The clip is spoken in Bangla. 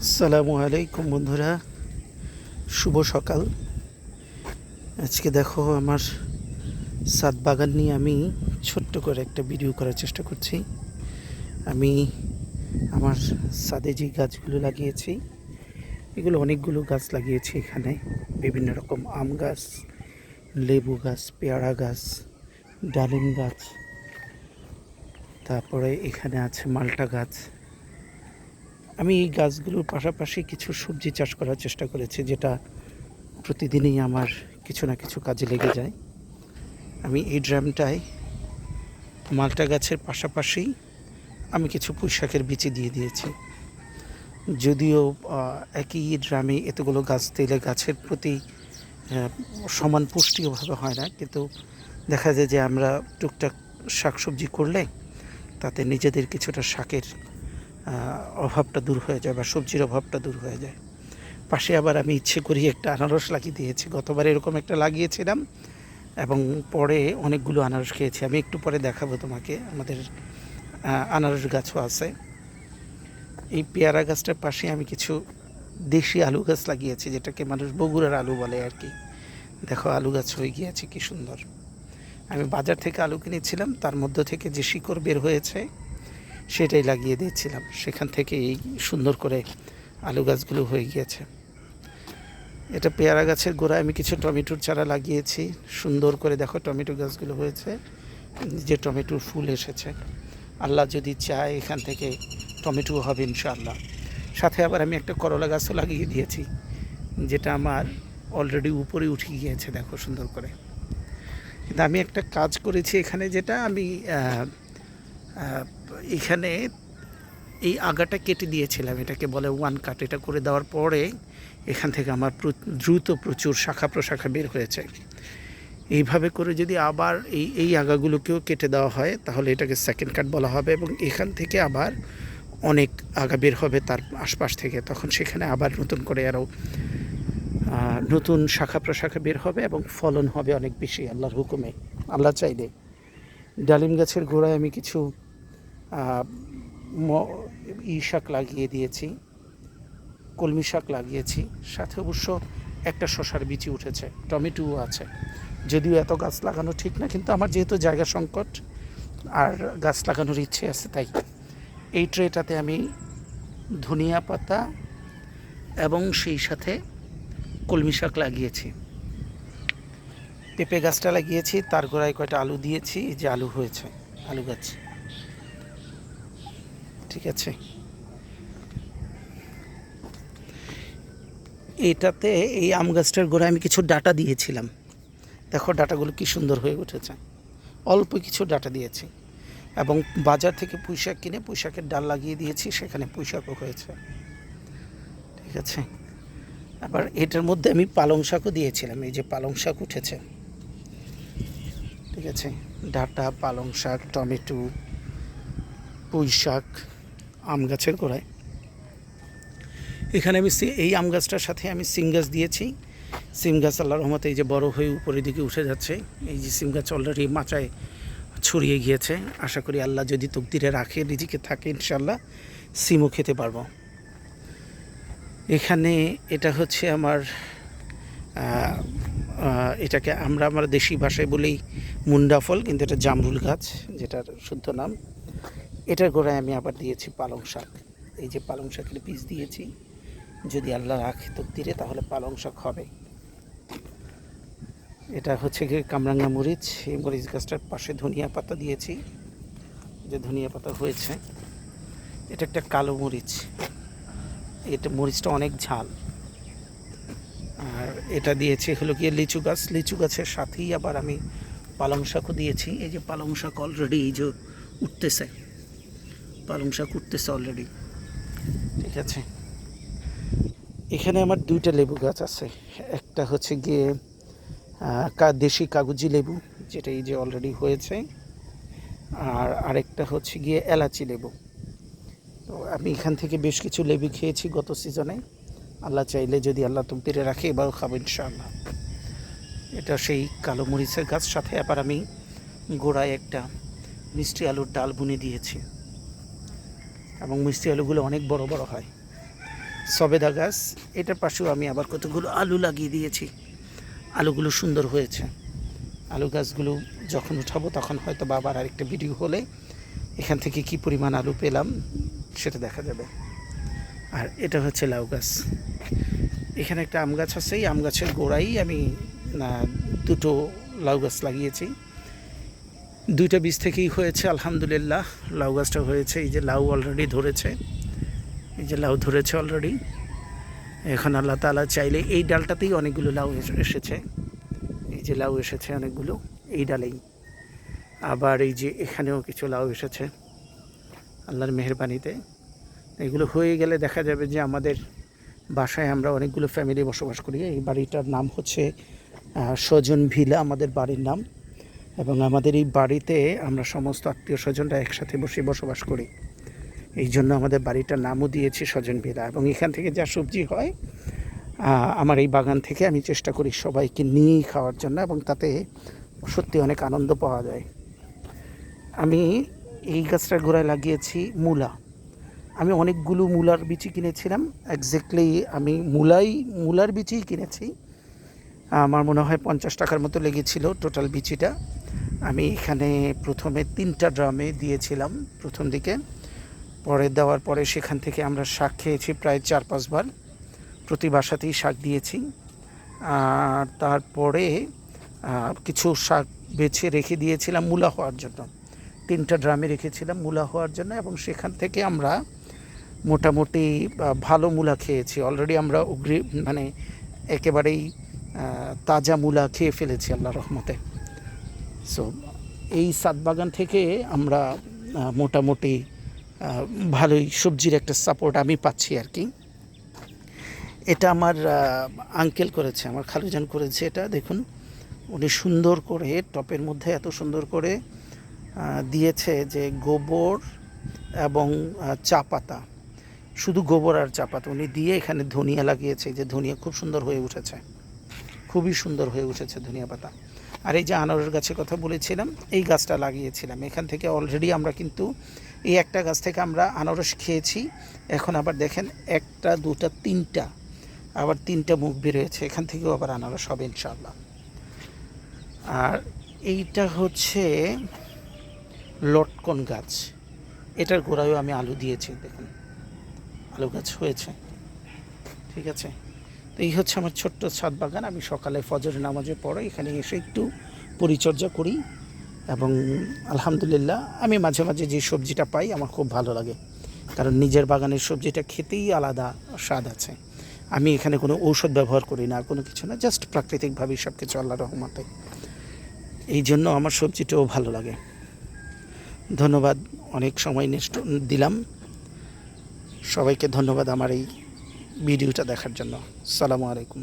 আসসালামু আলাইকুম বন্ধুরা, শুভ সকাল। আজকে দেখো আমার ছাদ বাগান নিয়ে আমি ছোট্ট করে একটা ভিডিও করার চেষ্টা করছি। আমি আমার ছাদে যে গাছগুলো লাগিয়েছি, এগুলো অনেকগুলো গাছ লাগিয়েছি। এখানে বিভিন্ন রকম আম গাছ, লেবু গাছ, পেয়ারা গাছ, ডালিম গাছ, তারপরে এখানে আছে মাল্টা গাছ। আমি এই গাছগুলোর পাশাপাশি কিছু সবজি চাষ করার চেষ্টা করেছি, যেটা প্রতিদিনই আমার কিছু না কিছু কাজে লেগে যায়। আমি এই ড্রামটায় মাল্টা গাছের পাশাপাশি আমি কিছু পুঁইশাকের বিচি দিয়ে দিয়েছি। যদিও একই ড্রামে এতগুলো গাছ দিলে গাছের প্রতি সমান পুষ্টি ওভাবে হয় না, কিন্তু দেখা যায় যে আমরা টুকটাক শাকসবজি করলে তাতে নিজেদের কিছুটা শাকের অভাবটা দূর হয়ে যায় বা সবজির অভাবটা দূর হয়ে যায়। পাশে আবার আমি ইচ্ছে করি একটা আনারস লাগিয়ে দিয়েছি। গতবার এরকম একটা লাগিয়েছিলাম এবং পরে অনেকগুলো আনারস খেয়েছি। আমি একটু পরে দেখাবো তোমাকে। আমাদের আনারস গাছও আছে। এই পেয়ারা গাছটার পাশে আমি কিছু দেশি আলু গাছ লাগিয়েছি, যেটাকে মানুষ বগুড়ার আলু বলে আর কি। দেখো আলু গাছ হয়ে গিয়েছে কি সুন্দর। আমি বাজার থেকে আলু কিনেছিলাম, তার মধ্য থেকে যে শিকড় বের হয়েছে সেটাই লাগিয়ে দিয়েছিলাম। সেখান থেকে এই সুন্দর করে আলু গাছগুলো হয়ে গিয়েছে। এটা পেয়ারা গাছের গোড়ায় আমি কিছু টমেটোর চারা লাগিয়েছি। সুন্দর করে দেখো টমেটো গাছগুলো হয়েছে, যে টমেটোর ফুল এসেছে। আল্লাহ যদি চায় এখান থেকে টমেটো হবে ইনশাআল্লাহ। সাথে আবার আমি একটা করলা গাছও লাগিয়ে দিয়েছি, যেটা আমার অলরেডি উপরে উঠে গিয়েছে দেখো সুন্দর করে। কিন্তু আমি একটা কাজ করেছি এখানে, যেটা আমি এখানে এই আগাটা কেটে দিয়েছিলাম, এটাকে বলে ওয়ান কাট। এটা করে দেওয়ার পরে এখান থেকে আমার দ্রুত প্রচুর শাখা প্রশাখা বের হয়েছে। এইভাবে করে যদি আবার এই আগাগুলোকেও কেটে দেওয়া হয় তাহলে এটাকে সেকেন্ড কাট বলা হবে, এবং এখান থেকে আবার অনেক আগা বের হবে তার আশপাশ থেকে। তখন সেখানে আবার নতুন করে আরও নতুন শাখা প্রশাখা বের হবে এবং ফলন হবে অনেক বেশি আল্লাহর হুকুমে, আল্লাহ চাইলে। ডালিম গাছের গোড়ায় আমি কিছু শাক লাগিয়ে দিয়েছি, কলমি শাক লাগিয়েছি। সাথে অবশ্য একটা শশার বিচি উঠেছে, টমেটোও আছে। যদিও এত গাছ লাগানো ঠিক না, কিন্তু আমার যেহেতু জায়গা সংকট আর গাছ লাগানোর ইচ্ছে আছে, তাই এই ট্রেটাতে আমি ধনিয়া পাতা এবং সেই সাথে কলমি শাক লাগিয়েছি। পেঁপে গাছটা লাগিয়েছি, তার গোড়ায় কয়টা আলু দিয়েছি। এই যে আলু হয়েছে, আলু গাছ। ঠিক আছে, এইটাতে এই আম গাছটার গোড়ায় আমি কিছু ডাটা দিয়েছিলাম। দেখো ডাটাগুলো কি সুন্দর হয়ে উঠেছে। অল্প কিছু ডাটা দিয়েছি এবং বাজার থেকে পুঁইশাক কিনে পুঁইশাকের ডাল লাগিয়ে দিয়েছি, সেখানে পুঁইশাকও হয়েছে। ঠিক আছে, আবার এটার মধ্যে আমি পালং শাকও দিয়েছিলাম। এই যে পালং শাক উঠেছে। ঠিক আছে, ডাটা, পালং শাক, টমেটো, পুঁইশাক আম গাছের গোড়ায়। এখানে আমি এই আম গাছটার সাথে আমি সিম গাছ দিয়েছি। সিম গাছ আল্লাহর রহমতে এই যে বড় হয়ে উপরের দিকে উঠে যাচ্ছে। এই যে সিম গাছ অলরেডি মাচায় ছড়িয়ে গিয়েছে। আশা করি আল্লাহ যদি তকদিরে রাখে, রিজিকে থাকে, ইনশাল্লাহ সিমও খেতে পারবো। এখানে এটা হচ্ছে আমার এটাকে আমরা দেশি ভাষায় বলি মুন্ডা ফল, কিন্তু এটা জামরুল গাছ, যেটার শুদ্ধ নাম। এটার গোড়ায় আমি আবার দিয়েছি পালং শাক। এই যে পালং শাকের বীজ দিয়েছি, যদি আল্লাহ রাখে তকদিরে তাহলে পালং শাক হবে। এটা হচ্ছে গিয়ে কামরাঙ্গা মরিচ। এই মরিচ গাছটার পাশে ধনিয়া পাতা দিয়েছি, যে ধনিয়া পাতা হয়েছে। এটা একটা কালো মরিচ, এটা মরিচটা অনেক ঝাল। আর এটা দিয়েছি হলো গিয়ে লিচু গাছ। লিচু গাছের সাথেই আবার আমি পালং শাকও দিয়েছি। এই যে পালং শাক অলরেডি এই যে উঠতেছে, পালং শাক উঠতেছে অলরেডি। ঠিক আছে, এখানে আমার দুইটা লেবু গাছ আছে। একটা হচ্ছে গিয়ে দেশি কাগজি লেবু, যেটা এই যে অলরেডি হয়েছে, আর আরেকটা হচ্ছে গিয়ে এলাচি লেবু। তো আমি এখান থেকে বেশ কিছু লেবু খেয়েছি গত সিজনে। আল্লাহ চাইলে যদি আল্লাহ তকদিরে রাখে এবারও খাবো ইনশাআল্লাহ। এটা সেই কালো মরিচের গাছ। সাথে আবার আমি গোড়ায় একটা মিষ্টি আলুর ডাল বুনে দিয়েছি, এবং মিষ্টি আলুগুলো অনেক বড় বড় হয়। সবেদা গাছ। এটার পাশেও আমি আবার কতগুলো আলু লাগিয়ে দিয়েছি। আলুগুলো সুন্দর হয়েছে। আলু গাছগুলো যখন উঠাবো তখন হয়তো আবার আরেকটা ভিডিও হলে এখান থেকে কি পরিমাণ আলু পেলাম সেটা দেখা যাবে। আর এটা হচ্ছে লাউ গাছ। এখানে একটা আম গাছ আছে, এই আম গাছের গোড়াই আমি দুটো লাউ গাছ লাগিয়েছি। দুইটা বীজ থেকেই হয়েছে আলহামদুলিল্লাহ। লাউ গাছটা হয়েছে, এই যে লাউ অলরেডি ধরেছে, এই যে লাউ ধরেছে অলরেডি। এখন আল্লাহ তাআলা চাইলে এই ডালটাতেই অনেকগুলো লাউ এসেছে। এই যে লাউ এসেছে অনেকগুলো এই ডালেই। আবার এই যে এখানেও কিছু লাউ এসেছে আল্লাহর মেহেরবানিতে। এগুলো হয়ে গেলে দেখা যাবে যে আমাদের বাসায় আমরা অনেকগুলো ফ্যামিলি বসবাস করি। এই বাড়িটার নাম হচ্ছে স্বজন ভিলা আমাদের বাড়ির নাম, এবং আমাদের এই বাড়িতে আমরা সমস্ত আত্মীয় স্বজনরা একসাথে বসে বসবাস করি। এই জন্য আমাদের বাড়িটার নামও দিয়েছি স্বজন ভিলা। এবং এখান থেকে যা সবজি হয় আমার এই বাগান থেকে আমি চেষ্টা করি সবাইকে নিয়েই খাওয়ার জন্য, এবং তাতে সত্যি অনেক আনন্দ পাওয়া যায়। আমি এই গাছটার গোড়ায় লাগিয়েছি মূলা। আমি অনেকগুলো মূলার বিচি কিনেছিলাম। এক্স্যাক্টলি আমি মূলার বিচিই কিনেছি। আমার মনে হয় 50 টাকার মতো লেগেছিল টোটাল বিচিটা। আমি এখানে প্রথমে 3টা ড্রামে দিয়েছিলাম প্রথম দিকে। পরে দেওয়ার পরে সেখান থেকে আমরা শাক খেয়েছি প্রায় 4-5 বার। প্রতি বাসাতেই শাক দিয়েছি। আর তারপরে কিছু শাক বেছে রেখে দিয়েছিলাম মূলা হওয়ার জন্য। 3টা ড্রামে রেখেছিলাম মূলা হওয়ার জন্য, এবং সেখান থেকে আমরা মোটামুটি ভালো মূলা খেয়েছি। অলরেডি আমরা মানে একেবারেই তাজা মূলা খেয়ে ফেলেছি আল্লাহর রহমতে। সো এই সাত বাগান থেকে আমরা মোটামুটি ভালোই সবজির একটা সাপোর্ট আমি পাচ্ছি আর কি। এটা আমার আঙ্কেল করেছে, আমার খালুজান করেছে। এটা দেখুন, উনি সুন্দর করে টপের মধ্যে এত সুন্দর করে দিয়েছে যে গোবর এবং চা পাতা, শুধু গোবর আর চা পাতা উনি দিয়ে এখানে ধনিয়া লাগিয়েছে। যে ধনিয়া খুব সুন্দর হয়ে উঠেছে, খুবই সুন্দর হয়ে উঠেছে ধনিয়া পাতা। আর এই যে আনারস গাছের কথা বলেছিলাম, এই গাছটা লাগিয়েছিলাম। এখান থেকে অলরেডি আমরা কিন্তু এই একটা গাছ থেকে আমরা আনারস খেয়েছি। এখন আবার দেখেন 1টা 2টা 3টা, আবার 3টা মুখ বেরোয়েছে। এখান থেকেও আবার আনারস হবে ইনশাআল্লাহ। আর এইটা হচ্ছে লটকন গাছ। এটার গোড়ায়ও আমি আলু দিয়েছি, দেখুন আলু গাছ হয়েছে। ঠিক আছে, তো এই হচ্ছে আমার ছোট্ট ছাদ বাগান। আমি সকালে ফজরের নামাজের পরে এখানে এসে একটু পরিচর্যা করি, এবং আলহামদুলিল্লাহ আমি মাঝে মাঝে যে সবজিটা পাই আমার খুব ভালো লাগে, কারণ নিজের বাগানের সবজিটা খেতেই আলাদা স্বাদ আছে। আমি এখানে কোনো ঔষধ ব্যবহার করি না, কোনো কিছু না, জাস্ট প্রাকৃতিকভাবেই সব কিছু আল্লাহর রহমতে। এই জন্য আমার সবজিটাও ভালো লাগে। ধন্যবাদ, অনেক সময় নষ্ট দিলাম। সবাইকে ধন্যবাদ আমার এই ভিডিওটা দেখার জন্য। আসসালামু আলাইকুম।